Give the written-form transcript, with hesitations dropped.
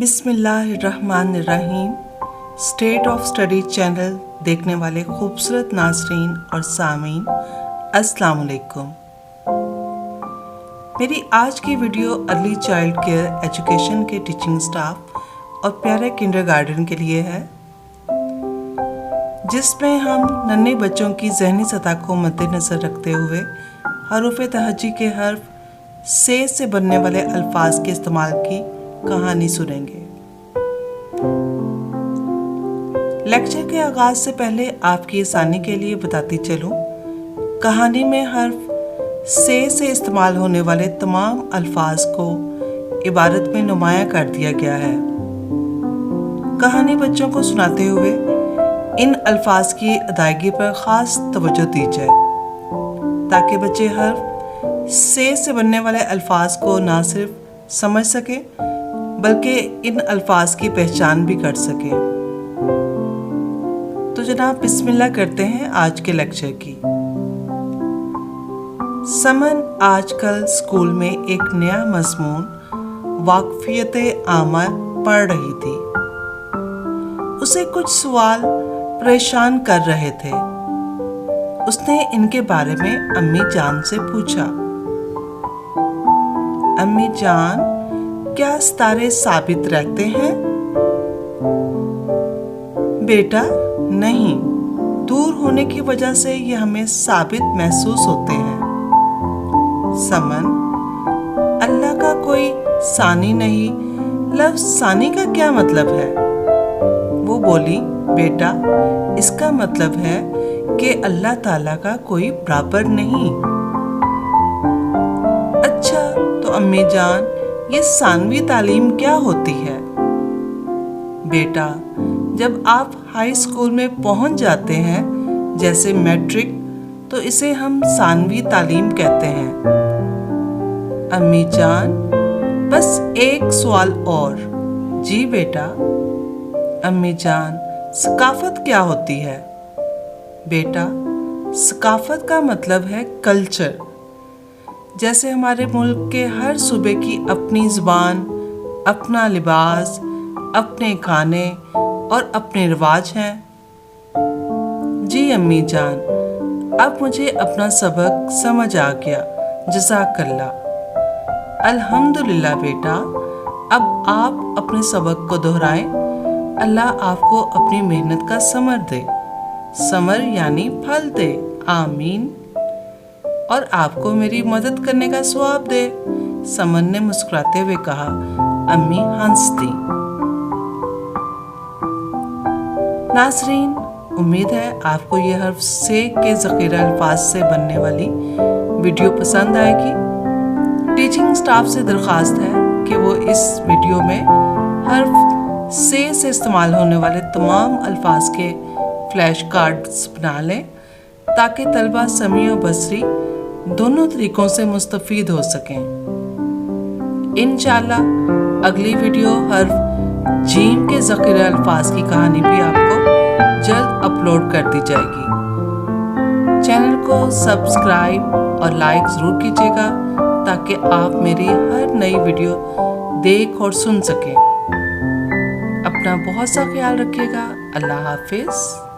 बिस्मिल्लाहिर्रहमानिर्रहीम। State of study channel देखने वाले खूबसूरत नाज़रीन और सामीन, अस्सलाम वालेकुम। मेरी आज की video early child care education के टीचिंग स्टाफ और प्यारे किंडरगार्टन के लिए है, जिसमें हम नन्हे बच्चों की ज़हनी सतह को मद्देनज़र रखते हुए हरूफ तहज्जी के हर्फ से बनने वाले अल्फाज के इस्तेमाल की कहानी सुनेंगे। लेक्चर के आगाज से पहले आपकी आसानी के लिए बताती चलूं, कहानी में हर्फ से इस्तेमाल होने वाले तमाम अल्फाज को इबारत में नुमाया कर दिया गया है। कहानी बच्चों को सुनाते हुए इन अल्फाज की अदायगी पर ख़ास तवज्जो दी जाए, ताकि बच्चे हर्फ से बनने वाले अल्फाज को ना सिर्फ समझ सके बल्कि इन अल्फाज की पहचान भी कर सके। तो जनाब बिस्मिल्लाह करते हैं आज के लेक्चर की। समन आजकल स्कूल में एक नया मज़मून वाक़फ़ियत आमा पढ़ रही थी। उसे कुछ सवाल परेशान कर रहे थे। उसने इनके बारे में अम्मी जान से पूछा, अम्मी जान, क्या सितारे साबित रहते हैं? बेटा नहीं, दूर होने की वजह से ये हमें साबित महसूस होते हैं। समन, अल्लाह का कोई सानी नहीं, लफ्ज़ सानी का क्या मतलब है? वो बोली, बेटा इसका मतलब है कि अल्लाह ताला का कोई बराबर नहीं। अच्छा तो अम्मी जान, ये सानवी तालीम क्या होती है? बेटा, जब आप हाई स्कूल में पहुंच जाते हैं, जैसे मैट्रिक, तो इसे हम सानवी तालीम कहते हैं। अम्मी जान, बस एक सवाल और। जी बेटा। अम्मी जान, सकाफत क्या होती है? बेटा, सकाफत का मतलब है कल्चर। जैसे हमारे मुल्क के हर सूबे की अपनी ज़ुबान, अपना लिबास, अपने खाने और अपने रिवाज हैं। जी अम्मी जान, अब मुझे अपना सबक समझ आ गया, जज़ाकल्लाह। अल्हम्दुलिल्लाह बेटा, अब आप अपने सबक को दोहराएं। अल्लाह आपको अपनी मेहनत का समर दे, समर यानी फल दे, आमीन। और आपको मेरी मदद करने का सवाब दे। समन ने मुस्कुराते हुए कहा। अम्मी हंस दी। नाज़रीन, उम्मीद है आपको ये हर्फ से के ज़ख़ीरा अल्फाज से बनने वाली वीडियो पसंद आएगी। टीचिंग स्टाफ से दरख्वास्त है कि वो इस वीडियो में हर्फ से इस्तेमाल होने वाले तमाम अल्फाज के फ्लैश कार्ड्स बना लें, ताकि तलबा समी और बसरी दोनों तरीकों से मुस्तफ़ीद हो सकें। इंशाअल्लाह अगली वीडियो हर्फ जीम के ज़ख़ीरा अल्फाज की कहानी भी आपको जल्द अपलोड कर दी जाएगी। चैनल को सब्सक्राइब और लाइक ज़रूर कीजिएगा, ताकि आप मेरी हर नई वीडियो देख और सुन सकें। अपना बहुत सा ख्याल रखिएगा। अल्लाह हाफिज़।